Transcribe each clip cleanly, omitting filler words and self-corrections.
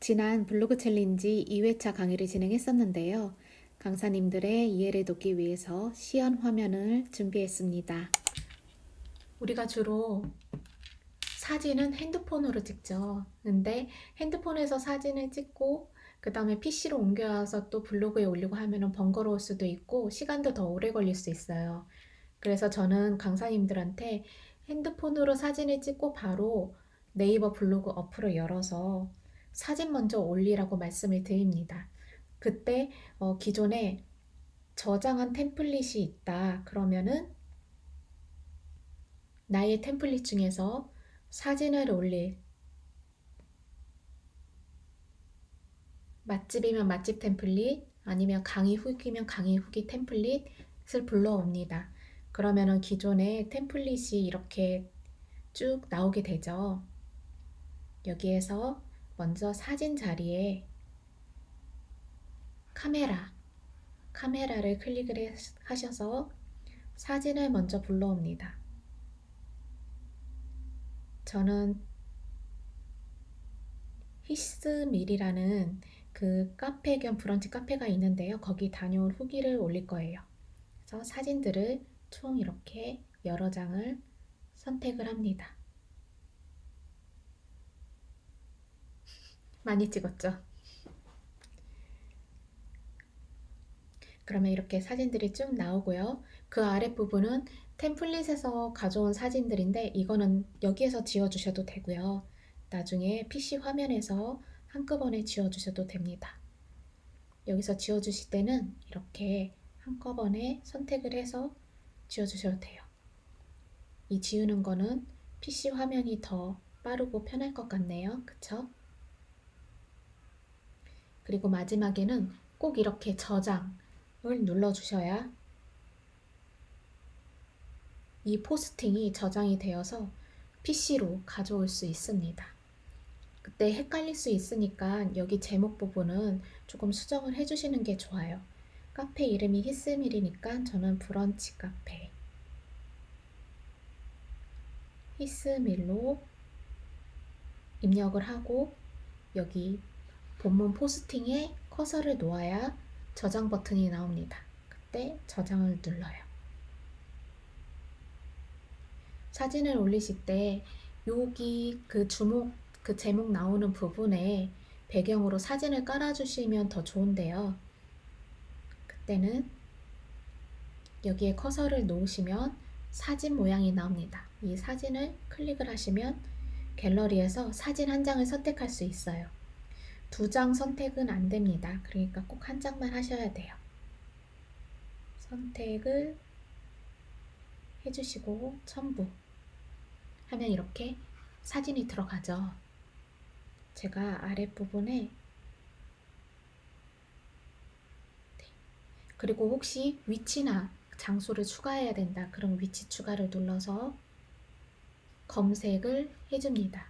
지난 블로그 챌린지 2회차 강의를 진행했었는데요. 강사님들의 이해를 돕기 위해서 시연 화면을 준비했습니다. 우리가 주로 사진은 핸드폰으로 찍죠. 근데 핸드폰에서 사진을 찍고 그 다음에 PC로 옮겨와서 또 블로그에 올리고 하면 번거로울 수도 있고 시간도 더 오래 걸릴 수 있어요. 그래서 저는 강사님들한테 핸드폰으로 사진을 찍고 바로 네이버 블로그 어플을 열어서 사진 먼저 올리라고 말씀을 드립니다. 그때 기존에 저장한 템플릿이 있다. 그러면은 나의 템플릿 중에서 사진을 올릴 맛집이면 맛집 템플릿 아니면 강의 후기면 강의 후기 템플릿을 불러옵니다. 그러면은 기존에 템플릿이 이렇게 쭉 나오게 되죠. 여기에서 먼저 사진 자리에 카메라를 클릭을 하셔서 사진을 먼저 불러옵니다. 저는 히스밀이라는 그 카페 겸 브런치 카페가 있는데요. 거기 다녀온 후기를 올릴 거예요. 그래서 사진들을 총 이렇게 여러 장을 선택을 합니다. 많이 찍었죠? 그러면 이렇게 사진들이 쭉 나오고요. 그 아랫부분은 템플릿에서 가져온 사진들인데 이거는 여기에서 지워주셔도 되고요. 나중에 PC 화면에서 한꺼번에 지워주셔도 됩니다. 여기서 지워주실 때는 이렇게 한꺼번에 선택을 해서 지워주셔도 돼요. 이 지우는 거는 PC 화면이 더 빠르고 편할 것 같네요. 그쵸? 그리고 마지막에는 꼭 이렇게 저장을 눌러주셔야 이 포스팅이 저장이 되어서 PC로 가져올 수 있습니다. 그때 헷갈릴 수 있으니까 여기 제목 부분은 조금 수정을 해주시는 게 좋아요. 카페 이름이 히스밀이니까 저는 브런치 카페 히스밀로 입력을 하고 여기 본문 포스팅에 커서를 놓아야 저장 버튼이 나옵니다. 그때 저장을 눌러요. 사진을 올리실 때 여기 그 제목 나오는 부분에 배경으로 사진을 깔아주시면 더 좋은데요. 그때는 여기에 커서를 놓으시면 사진 모양이 나옵니다. 이 사진을 클릭을 하시면 갤러리에서 사진 한 장을 선택할 수 있어요. 2장 선택은 안 됩니다. 그러니까 꼭 한 장만 하셔야 돼요. 선택을 해주시고 첨부 하면 이렇게 사진이 들어가죠. 제가 아랫부분에 그리고 혹시 위치나 장소를 추가해야 된다. 그럼 위치 추가를 눌러서 검색을 해줍니다.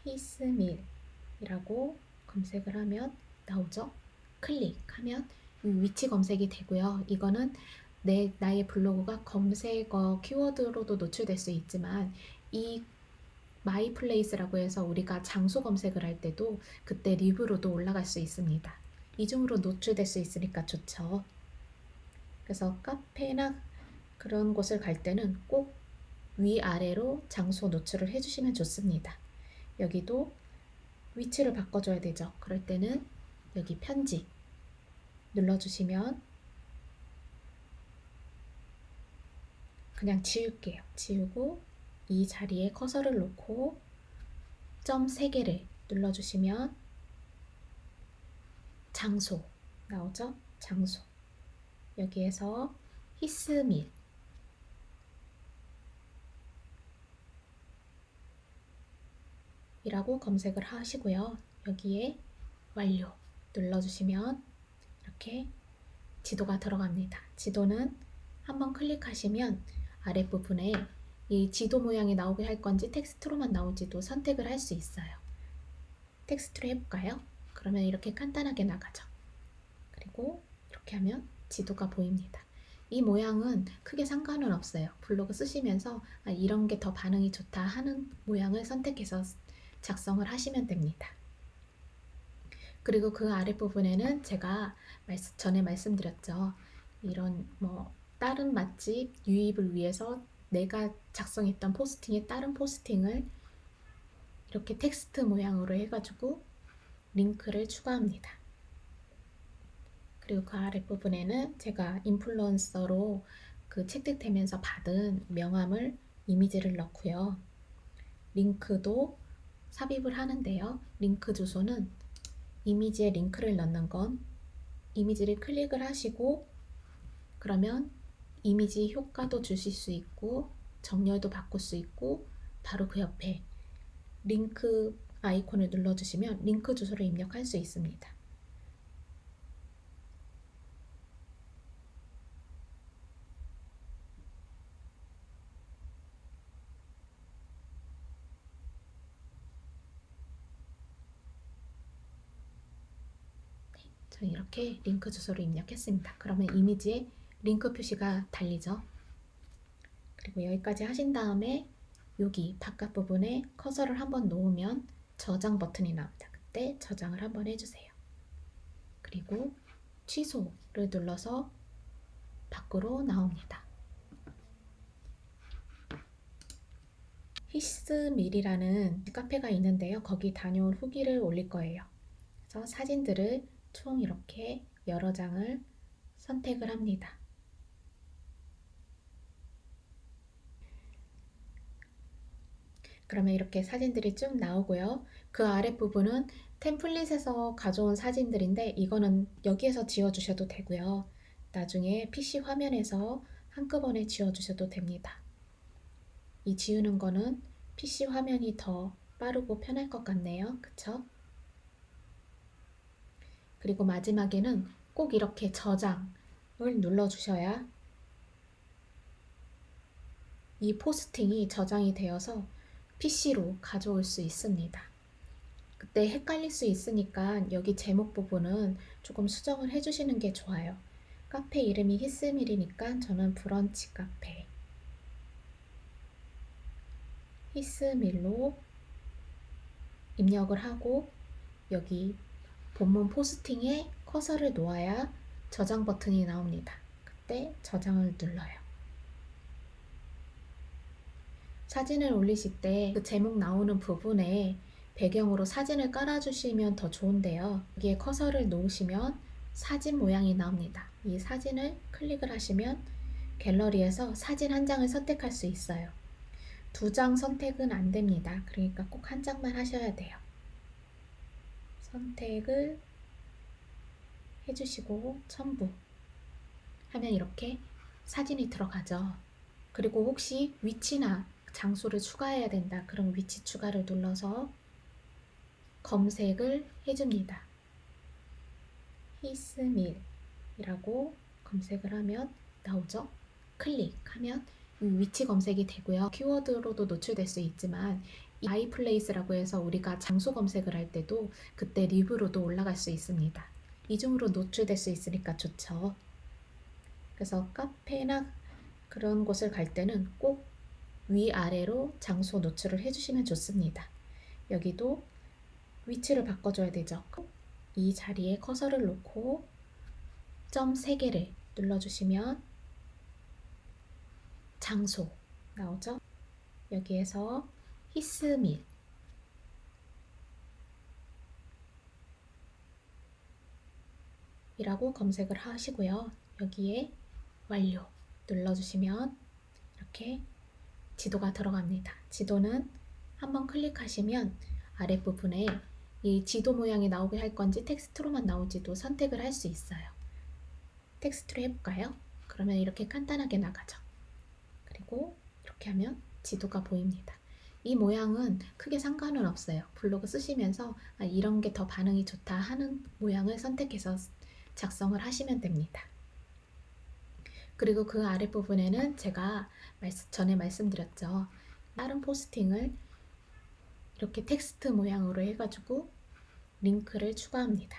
히스밀이라고 검색을 하면 나오죠. 클릭하면 위치 검색이 되고요. 이거는 나의 블로그가 검색어 키워드로도 노출될 수 있지만 이 마이 플레이스라고 해서 우리가 장소 검색을 할 때도 그때 리뷰로도 올라갈 수 있습니다. 이중으로 노출될 수 있으니까 좋죠. 그래서 카페나 그런 곳을 갈 때는 꼭 위아래로 장소 노출을 해주시면 좋습니다. 여기도 위치를 바꿔줘야 되죠. 그럴 때는 여기 편집 눌러주시면 그냥 지울게요. 지우고 이 자리에 커서를 놓고 점 3개를 눌러주시면 장소 나오죠? 장소. 여기에서 히스밀 이라고 검색을 하시고요. 여기에 완료 눌러주시면 이렇게 지도가 들어갑니다. 지도는 한번 클릭하시면 아랫부분에 이 지도 모양이 나오게 할 건지 텍스트로만 나올지도 선택을 할 수 있어요. 텍스트로 해볼까요? 그러면 이렇게 간단하게 나가죠. 그리고 이렇게 하면 지도가 보입니다. 이 모양은 크게 상관은 없어요. 블로그 쓰시면서 이런 게 더 반응이 좋다 하는 모양을 선택해서 작성을 하시면 됩니다. 그리고 그 아랫부분에는 제가 전에 말씀드렸죠. 이런 다른 맛집 유입을 위해서 내가 작성했던 포스팅에 다른 포스팅을 이렇게 텍스트 모양으로 해가지고 링크를 추가합니다. 그리고 그 아랫부분에는 제가 인플루언서로 그 채택되면서 받은 명함을 이미지를 넣고요. 링크도 삽입을 하는데요. 링크 주소는 이미지에 링크를 넣는 건 이미지를 클릭을 하시고 그러면 이미지 효과도 주실 수 있고 정렬도 바꿀 수 있고 바로 그 옆에 링크 아이콘을 눌러주시면 링크 주소를 입력할 수 있습니다. 저는 이렇게 링크 주소를 입력했습니다. 그러면 이미지에 링크 표시가 달리죠. 그리고 여기까지 하신 다음에 여기 바깥 부분에 커서를 한번 놓으면 저장 버튼이 나옵니다. 그때 저장을 한번 해주세요. 그리고 취소를 눌러서 밖으로 나옵니다. 히스밀이라는 카페가 있는데요. 거기 다녀온 후기를 올릴 거예요. 그래서 사진들을 총 이렇게 여러 장을 선택을 합니다. 그러면 이렇게 사진들이 쭉 나오고요. 그 아랫부분은 템플릿에서 가져온 사진들인데 이거는 여기에서 지워주셔도 되고요. 나중에 PC 화면에서 한꺼번에 지워주셔도 됩니다. 이 지우는 거는 PC 화면이 더 빠르고 편할 것 같네요. 그쵸? 그리고 마지막에는 꼭 이렇게 저장을 눌러주셔야 이 포스팅이 저장이 되어서 PC로 가져올 수 있습니다. 그때 헷갈릴 수 있으니까 여기 제목 부분은 조금 수정을 해주시는 게 좋아요. 카페 이름이 히스밀이니까 저는 브런치 카페 히스밀로 입력을 하고 여기 본문 포스팅에 커서를 놓아야 저장 버튼이 나옵니다. 그때 저장을 눌러요. 사진을 올리실 때 그 제목 나오는 부분에 배경으로 사진을 깔아주시면 더 좋은데요. 여기에 커서를 놓으시면 사진 모양이 나옵니다. 이 사진을 클릭을 하시면 갤러리에서 사진 한 장을 선택할 수 있어요. 2장 선택은 안 됩니다. 그러니까 꼭 한 장만 하셔야 돼요. 선택을 해주시고 첨부 하면 이렇게 사진이 들어가죠. 그리고 혹시 위치나 장소를 추가해야 된다. 그럼 위치 추가를 눌러서 검색을 해줍니다. 히스밀이라고 검색을 하면 나오죠. 클릭하면 위치 검색이 되고요. 키워드로도 노출될 수 있지만 아이플레이스라고 해서 우리가 장소 검색을 할 때도 그때 리뷰로도 올라갈 수 있습니다. 이중으로 노출될 수 있으니까 좋죠. 그래서 카페나 그런 곳을 갈 때는 꼭 위아래로 장소 노출을 해주시면 좋습니다. 여기도 위치를 바꿔줘야 되죠. 이 자리에 커서를 놓고 점 3개를 눌러주시면 장소 나오죠. 여기에서 히스밀 이라고 검색을 하시고요. 여기에 완료 눌러주시면 이렇게 지도가 들어갑니다. 지도는 한번 클릭하시면 아랫부분에 이 지도 모양이 나오게 할 건지 텍스트로만 나올지도 선택을 할 수 있어요. 텍스트로 해볼까요? 그러면 이렇게 간단하게 나가죠. 그리고 이렇게 하면 지도가 보입니다. 이 모양은 크게 상관은 없어요. 블로그 쓰시면서 이런 게 더 반응이 좋다 하는 모양을 선택해서 작성을 하시면 됩니다. 그리고 그 아랫부분에는 제가 전에 말씀드렸죠. 다른 포스팅을 이렇게 텍스트 모양으로 해가지고 링크를 추가합니다.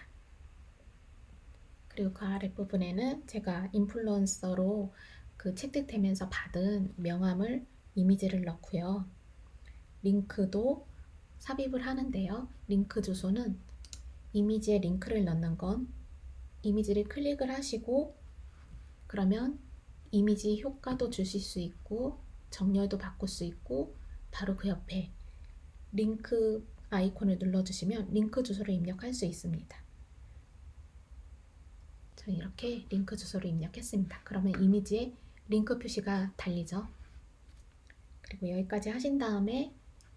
그리고 그 아랫부분에는 제가 인플루언서로 그 채택되면서 받은 명함을 이미지를 넣고요. 링크도 삽입을 하는데요. 링크 주소는 이미지에 링크를 넣는 건 이미지를 클릭을 하시고 그러면 이미지 효과도 주실 수 있고 정렬도 바꿀 수 있고 바로 그 옆에 링크 아이콘을 눌러주시면 링크 주소를 입력할 수 있습니다. 저는 이렇게 링크 주소를 입력했습니다. 그러면 이미지에 링크 표시가 달리죠. 그리고 여기까지 하신 다음에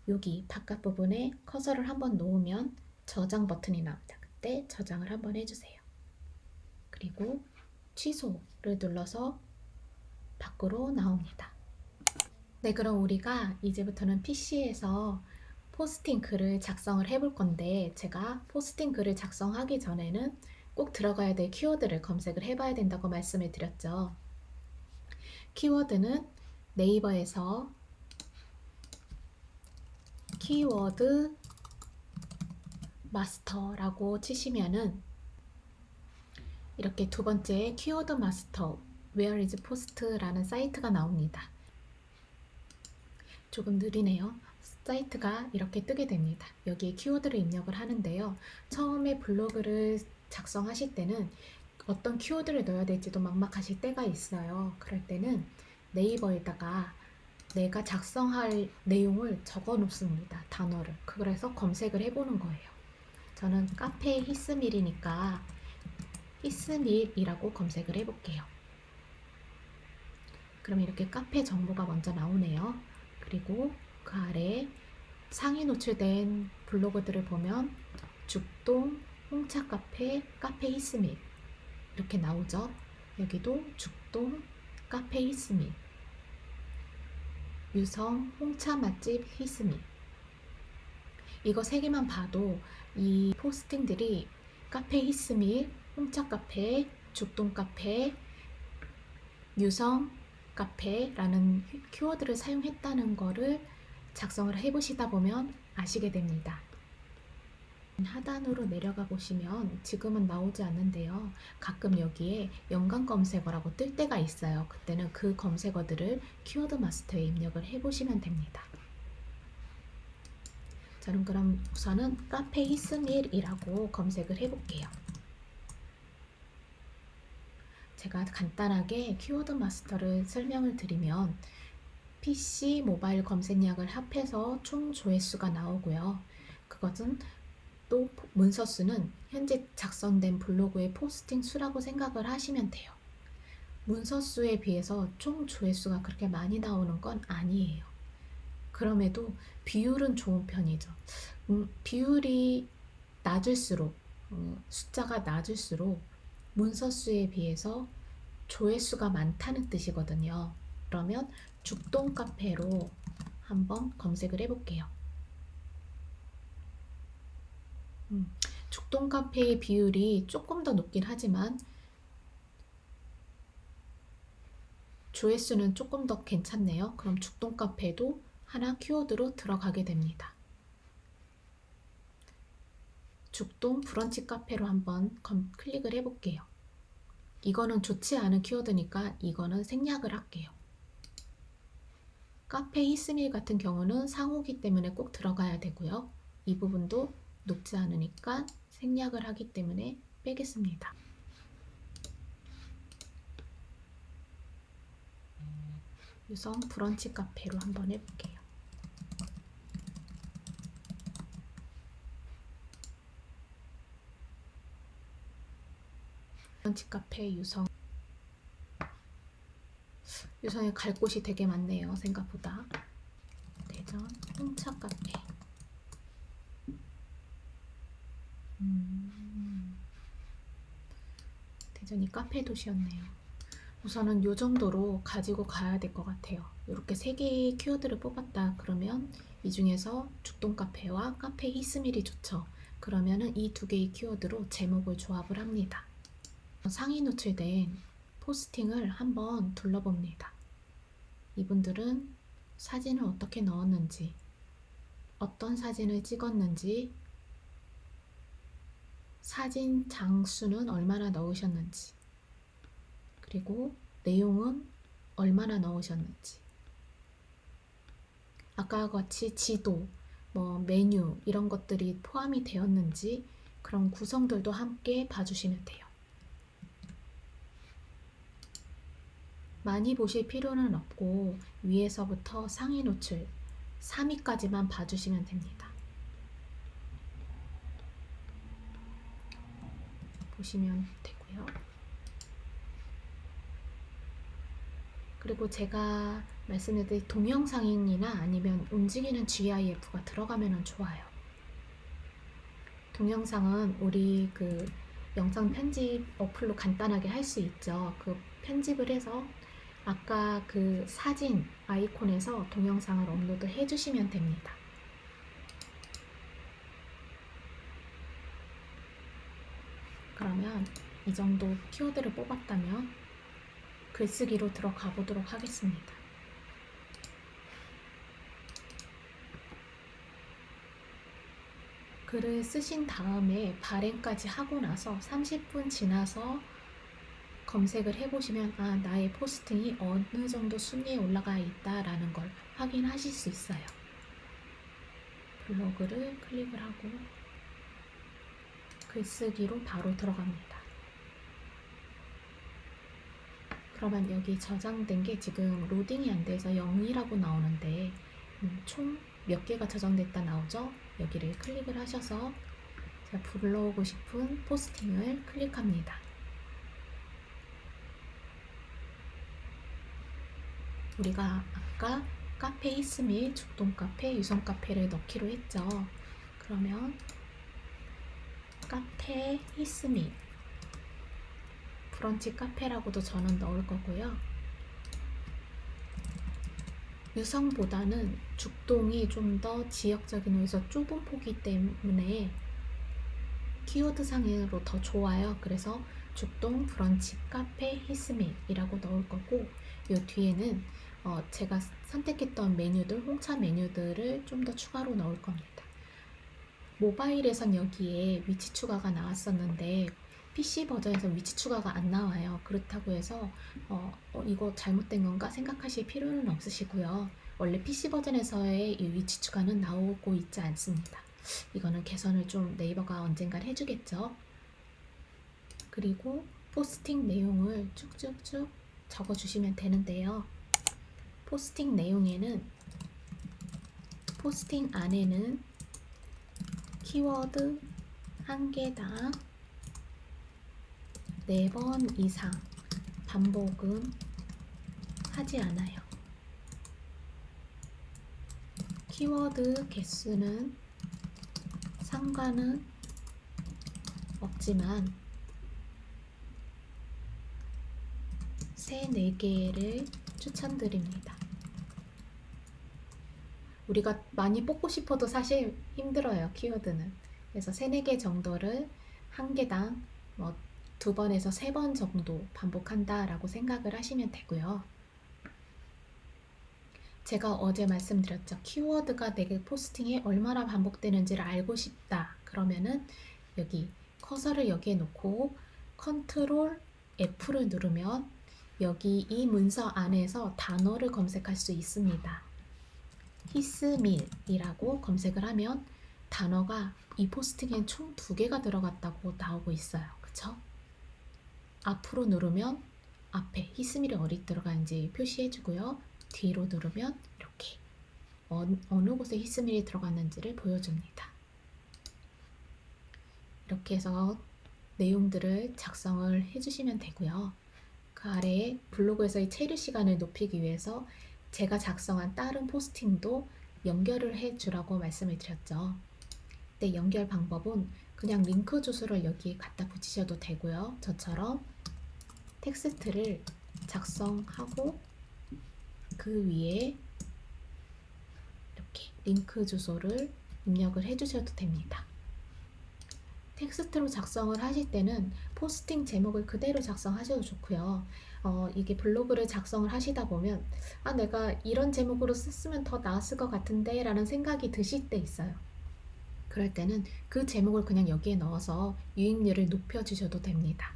여기 바깥 부분에 커서를 한번 놓으면 저장 버튼이 나옵니다. 그때 저장을 한번 해주세요. 그리고 취소를 눌러서 밖으로 나옵니다. 네, 그럼 우리가 이제부터는 PC에서 포스팅 글을 작성을 해볼 건데 제가 포스팅 글을 작성하기 전에는 꼭 들어가야 될 키워드를 검색을 해봐야 된다고 말씀을 드렸죠. 키워드는 네이버에서 키워드 마스터라고 치시면은 이렇게 두 번째 키워드 마스터 Where is Post라는 사이트가 나옵니다. 조금 느리네요. 사이트가 이렇게 뜨게 됩니다. 여기에 키워드를 입력을 하는데요. 처음에 블로그를 작성하실 때는 어떤 키워드를 넣어야 될지도 막막하실 때가 있어요. 그럴 때는 네이버에다가 내가 작성할 내용을 적어 놓습니다. 단어를. 그래서 검색을 해보는 거예요. 저는 카페 히스밀이니까 히스밀이라고 검색을 해볼게요. 그럼 이렇게 카페 정보가 먼저 나오네요. 그리고 그 아래 상위 노출된 블로그들을 보면 죽동, 홍차카페, 카페 히스밀 이렇게 나오죠. 여기도 죽동, 카페 히스밀, 유성, 홍차 맛집 히스밀 이거 세 개만 봐도 이 포스팅들이 카페 히스밀, 홍차 카페, 죽동 카페, 유성 카페라는 키워드를 사용했다는 거를 작성을 해보시다 보면 아시게 됩니다. 하단으로 내려가 보시면 지금은 나오지 않는데요. 가끔 여기에 연관 검색어라고 뜰 때가 있어요. 그때는 그 검색어들을 키워드 마스터에 입력을 해보시면 됩니다. 저는 그럼 우선은 카페 히스밀이라고 검색을 해볼게요. 제가 간단하게 키워드 마스터를 설명을 드리면 PC, 모바일 검색량을 합해서 총 조회수가 나오고요. 그것은 또 문서 수는 현재 작성된 블로그의 포스팅 수라고 생각을 하시면 돼요. 문서 수에 비해서 총 조회수가 그렇게 많이 나오는 건 아니에요. 그럼에도 비율은 좋은 편이죠. 비율이 낮을수록 숫자가 낮을수록 문서 수에 비해서 조회수가 많다는 뜻이거든요. 그러면 죽동 카페로 한번 검색을 해볼게요. 죽동 카페의 비율이 조금 더 높긴 하지만 조회수는 조금 더 괜찮네요. 그럼 죽동 카페도 하나 키워드로 들어가게 됩니다. 죽동 브런치 카페로 한번 클릭을 해볼게요. 이거는 좋지 않은 키워드니까 이거는 생략을 할게요. 카페 히스밀 같은 경우는 상호기 때문에 꼭 들어가야 되고요. 이 부분도 높지 않으니까 생략을 하기 때문에 빼겠습니다. 유성 브런치 카페로 한번 해볼게요. 브런치 카페 유성. 유성에 갈 곳이 되게 많네요. 생각보다. 대전 홍차 카페. 대전이 카페 도시였네요. 우선은 이 정도로 가지고 가야 될 것 같아요. 이렇게 3개의 키워드를 뽑았다 그러면 이 중에서 죽동 카페와 카페 히스밀이 좋죠. 그러면은 이 2개의 키워드로 제목을 조합을 합니다. 상위 노출된 포스팅을 한번 둘러봅니다. 이분들은 사진을 어떻게 넣었는지, 어떤 사진을 찍었는지, 사진 장수는 얼마나 넣으셨는지, 그리고 내용은 얼마나 넣으셨는지, 아까와 같이 지도, 메뉴 이런 것들이 포함이 되었는지, 그런 구성들도 함께 봐주시면 돼요. 많이 보실 필요는 없고 위에서부터 상위 노출 3위까지만 봐주시면 됩니다. 보시면 되고요. 그리고 제가 말씀드린 동영상이나 아니면 움직이는 GIF가 들어가면 좋아요. 동영상은 우리 그 영상 편집 어플로 간단하게 할 수 있죠. 그 편집을 해서 아까 그 사진 아이콘에서 동영상을 업로드 해주시면 됩니다. 그러면 이 정도 키워드를 뽑았다면 글쓰기로 들어가 보도록 하겠습니다. 글을 쓰신 다음에 발행까지 하고 나서 30분 지나서 검색을 해보시면 나의 포스팅이 어느 정도 순위에 올라가 있다라는 걸 확인하실 수 있어요. 블로그를 클릭을 하고 글쓰기로 바로 들어갑니다. 그러면 여기 저장된 게 지금 로딩이 안 돼서 0이라고 나오는데 총 몇 개가 저장됐다 나오죠? 여기를 클릭을 하셔서 제가 불러오고 싶은 포스팅을 클릭합니다. 우리가 아까 카페 히스밀, 죽동 카페, 유성 카페를 넣기로 했죠. 그러면 카페 히스밀 브런치 카페라고도 저는 넣을 거고요. 유성보다는 죽동이 좀 더 지역적인 곳에서 좁은 폭이기 때문에 키워드 상으로 더 좋아요. 그래서 죽동 브런치 카페 히스밀이라고 넣을 거고, 이 뒤에는 제가 선택했던 메뉴들, 홍차 메뉴들을 좀 더 추가로 넣을 겁니다. 모바일에선 여기에 위치 추가가 나왔었는데 PC 버전에서 위치 추가가 안 나와요. 그렇다고 해서 이거 잘못된 건가 생각하실 필요는 없으시고요. 원래 PC 버전에서의 이 위치 추가는 나오고 있지 않습니다. 이거는 개선을 좀 네이버가 언젠간 해주겠죠. 그리고 포스팅 내용을 쭉쭉쭉 적어주시면 되는데요. 포스팅 내용에는, 포스팅 안에는 키워드 한 개당 4번 이상 반복은 하지 않아요. 키워드 개수는 상관은 없지만 3, 4개를 추천드립니다. 우리가 많이 뽑고 싶어도 사실 힘들어요, 키워드는. 그래서 3, 4개 정도를 한 개당 2번에서 3번 정도 반복한다 라고 생각을 하시면 되고요. 제가 어제 말씀드렸죠. 키워드가 내 포스팅에 얼마나 반복되는지를 알고 싶다. 그러면은 여기 커서를 여기에 놓고 컨트롤 F를 누르면 여기 이 문서 안에서 단어를 검색할 수 있습니다. 히스밀이라고 검색을 하면 단어가 이 포스팅엔 총 2개가 들어갔다고 나오고 있어요. 그쵸? 앞으로 누르면 앞에 히스밀이 어디 들어가는지 표시해주고요. 뒤로 누르면 이렇게 어느 곳에 히스밀이 들어갔는지를 보여줍니다. 이렇게 해서 내용들을 작성을 해주시면 되고요. 그 아래에 블로그에서의 체류 시간을 높이기 위해서 제가 작성한 다른 포스팅도 연결을 해주라고 말씀을 드렸죠. 근데 연결 방법은 그냥 링크 주소를 여기에 갖다 붙이셔도 되고요. 저처럼 텍스트를 작성하고 그 위에 이렇게 링크 주소를 입력을 해주셔도 됩니다. 텍스트로 작성을 하실 때는 포스팅 제목을 그대로 작성하셔도 좋고요. 이게 블로그를 작성을 하시다 보면 내가 이런 제목으로 썼으면 더 나았을 것 같은데 라는 생각이 드실 때 있어요. 그럴 때는 그 제목을 그냥 여기에 넣어서 유익률을 높여주셔도 됩니다.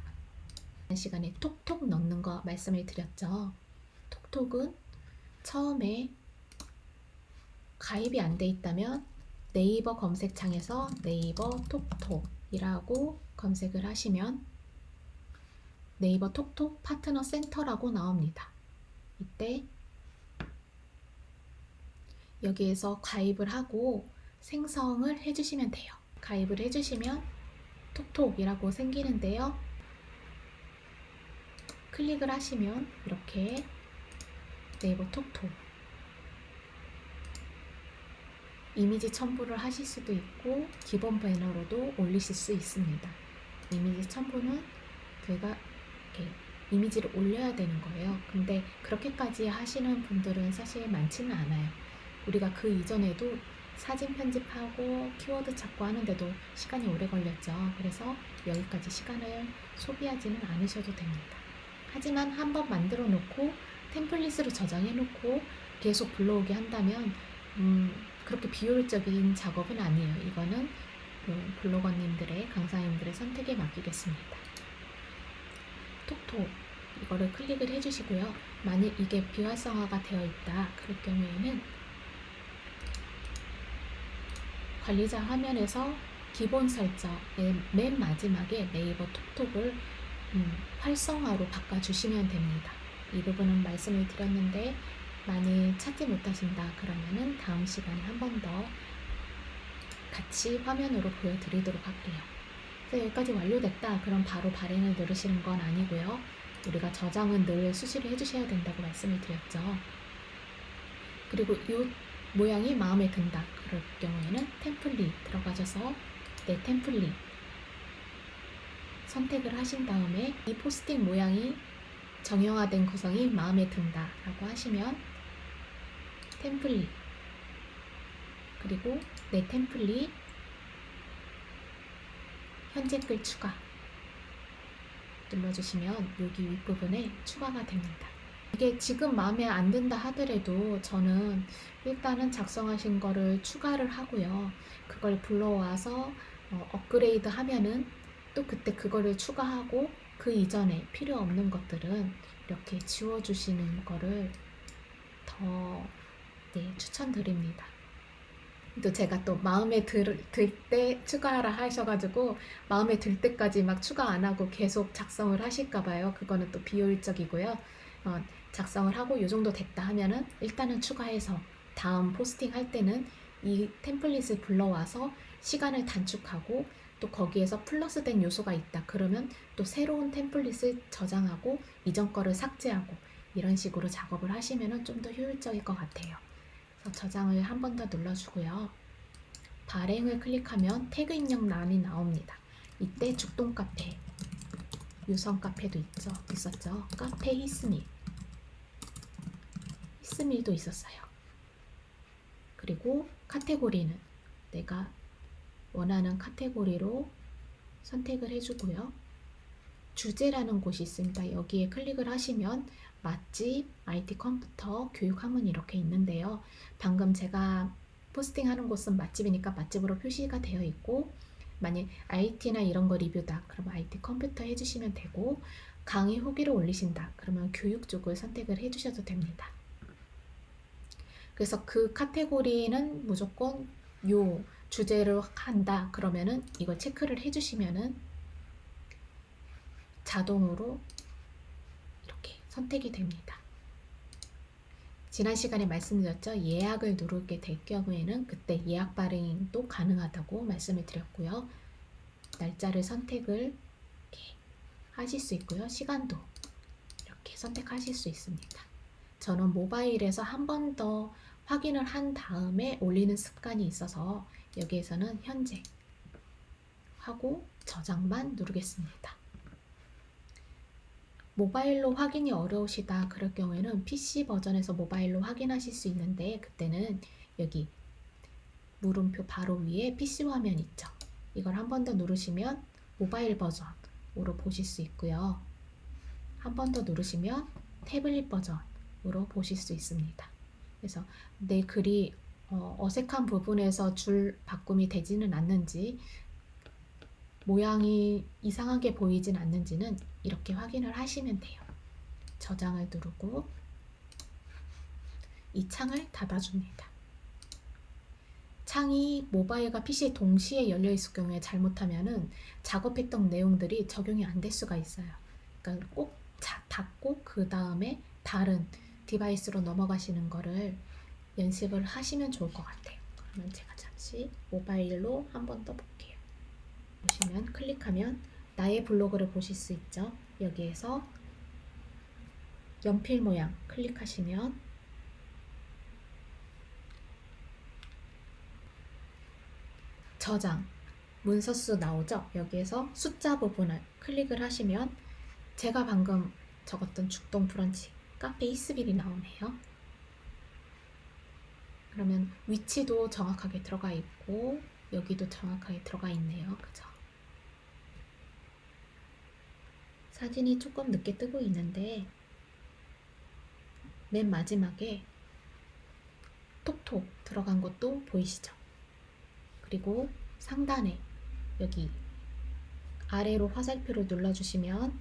시간에 톡톡 넣는 거 말씀을 드렸죠. 톡톡은 처음에 가입이 안 돼 있다면 네이버 검색창에서 네이버 톡톡 이라고 검색을 하시면 네이버 톡톡 파트너 센터라고 나옵니다. 이때 여기에서 가입을 하고 생성을 해주시면 돼요. 가입을 해주시면 톡톡이라고 생기는데요. 클릭을 하시면 이렇게 네이버 톡톡 이미지 첨부를 하실 수도 있고 기본 배너로도 올리실 수 있습니다. 이미지 첨부는 저희가 이렇게 이미지를 올려야 되는 거예요. 근데 그렇게까지 하시는 분들은 사실 많지는 않아요. 우리가 그 이전에도 사진 편집하고 키워드 찾고 하는데도 시간이 오래 걸렸죠. 그래서 여기까지 시간을 소비하지는 않으셔도 됩니다. 하지만 한번 만들어 놓고 템플릿으로 저장해 놓고 계속 불러오게 한다면 그렇게 비효율적인 작업은 아니에요. 이거는 블로거님들의 강사님들의 선택에 맡기겠습니다. 톡톡 이거를 클릭을 해주시고요. 만약 이게 비활성화가 되어 있다 그럴 경우에는 관리자 화면에서 기본 설정의 맨 마지막에 네이버 톡톡을 활성화로 바꿔주시면 됩니다. 이 부분은 말씀을 드렸는데 많이 찾지 못하신다 그러면은 다음 시간에 한 번 더 같이 화면으로 보여드리도록 할게요. 그래서 여기까지 완료됐다 그럼 바로 발행을 누르시는 건 아니고요. 우리가 저장은 늘 수시로 해주셔야 된다고 말씀을 드렸죠. 그리고 이 모양이 마음에 든다 그럴 경우에는 템플릿 들어가셔서 내 템플릿 선택을 하신 다음에 이 포스팅 모양이 정형화된 구성이 마음에 든다 라고 하시면 템플릿 그리고 내 템플릿 현재 글 추가 눌러주시면 여기 윗부분에 추가가 됩니다. 이게 지금 마음에 안 든다 하더라도 저는 일단은 작성하신 거를 추가를 하고요. 그걸 불러와서 업그레이드 하면은 또 그때 그거를 추가하고 그 이전에 필요 없는 것들은 이렇게 지워주시는 거를 더 추천드립니다. 또 제가 또 마음에 들 때 추가하라 하셔가지고 마음에 들 때까지 막 추가 안 하고 계속 작성을 하실까 봐요. 그거는 또 비효율적이고요. 작성을 하고 이 정도 됐다 하면은 일단은 추가해서 다음 포스팅 할 때는 이 템플릿을 불러와서 시간을 단축하고 또 거기에서 플러스 된 요소가 있다 그러면 또 새로운 템플릿을 저장하고 이전 거를 삭제하고 이런 식으로 작업을 하시면은 좀 더 효율적일 것 같아요. 그래서 저장을 한 번 더 눌러주고요. 발행을 클릭하면 태그 입력란이 나옵니다. 이때 죽동 카페, 유성 카페도 있었죠. 카페 히스밀도 있었어요. 그리고 카테고리는 내가 원하는 카테고리로 선택을 해주고요. 주제라는 곳이 있습니다. 여기에 클릭을 하시면 맛집, IT 컴퓨터, 교육 학문 이렇게 있는데요. 방금 제가 포스팅하는 곳은 맛집이니까 맛집으로 표시가 되어 있고 만약 IT나 이런 거 리뷰다 그러면 IT 컴퓨터 해주시면 되고 강의 후기를 올리신다 그러면 교육 쪽을 선택을 해주셔도 됩니다. 그래서 그 카테고리는 무조건 요 주제로 한다 그러면은 이거 체크를 해주시면은 자동으로 이렇게 선택이 됩니다. 지난 시간에 말씀드렸죠. 예약을 누르게 될 경우에는 그때 예약 발행도 가능하다고 말씀을 드렸고요. 날짜를 선택을 이렇게 하실 수 있고요. 시간도 이렇게 선택하실 수 있습니다. 저는 모바일에서 한 번 더 확인을 한 다음에 올리는 습관이 있어서 여기에서는 현재 하고 저장만 누르겠습니다. 모바일로 확인이 어려우시다 그럴 경우에는 PC 버전에서 모바일로 확인하실 수 있는데 그때는 여기 물음표 바로 위에 PC 화면 있죠. 이걸 한 번 더 누르시면 모바일 버전으로 보실 수 있고요. 한 번 더 누르시면 태블릿 버전으로 보실 수 있습니다. 그래서 내 글이 어색한 부분에서 줄 바꿈이 되지는 않는지 모양이 이상하게 보이진 않는지는 이렇게 확인을 하시면 돼요. 저장을 누르고 이 창을 닫아줍니다. 창이 모바일과 PC 동시에 열려 있을 경우에 잘못하면은 작업했던 내용들이 적용이 안 될 수가 있어요. 그러니까 꼭 닫고 그 다음에 다른 디바이스로 넘어가시는 거를 연습을 하시면 좋을 것 같아요. 그러면 제가 잠시 모바일로 한 번 더 볼게요. 보시면 클릭하면 나의 블로그를 보실 수 있죠. 여기에서 연필 모양 클릭하시면 저장, 문서수 나오죠? 여기에서 숫자 부분을 클릭을 하시면 제가 방금 적었던 죽동 브런치 카페 이스빌이 나오네요. 그러면 위치도 정확하게 들어가 있고 여기도 정확하게 들어가 있네요. 그죠? 사진이 조금 늦게 뜨고 있는데 맨 마지막에 톡톡 들어간 것도 보이시죠? 그리고 상단에 여기 아래로 화살표를 눌러주시면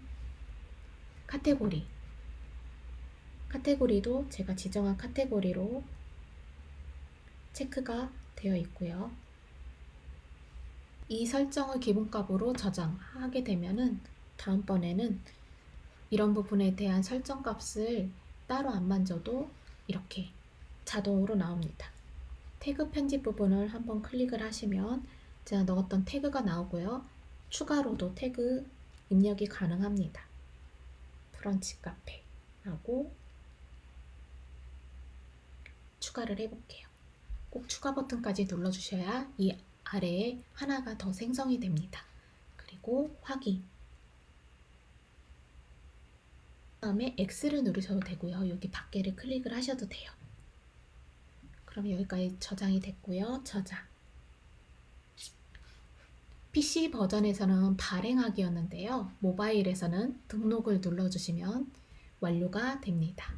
카테고리도 제가 지정한 카테고리로 체크가 되어 있고요. 이 설정을 기본값으로 저장하게 되면은 다음번에는 이런 부분에 대한 설정 값을 따로 안 만져도 이렇게 자동으로 나옵니다. 태그 편집 부분을 한번 클릭을 하시면 제가 넣었던 태그가 나오고요. 추가로도 태그 입력이 가능합니다. 브런치 카페 하고 추가를 해볼게요. 꼭 추가 버튼까지 눌러주셔야 이 아래에 하나가 더 생성이 됩니다. 그리고 확인. 다음에 X를 누르셔도 되고요. 여기 밖에를 클릭을 하셔도 돼요. 그럼 여기까지 저장이 됐고요. 저장. PC 버전에서는 발행하기였는데요. 모바일에서는 등록을 눌러주시면 완료가 됩니다.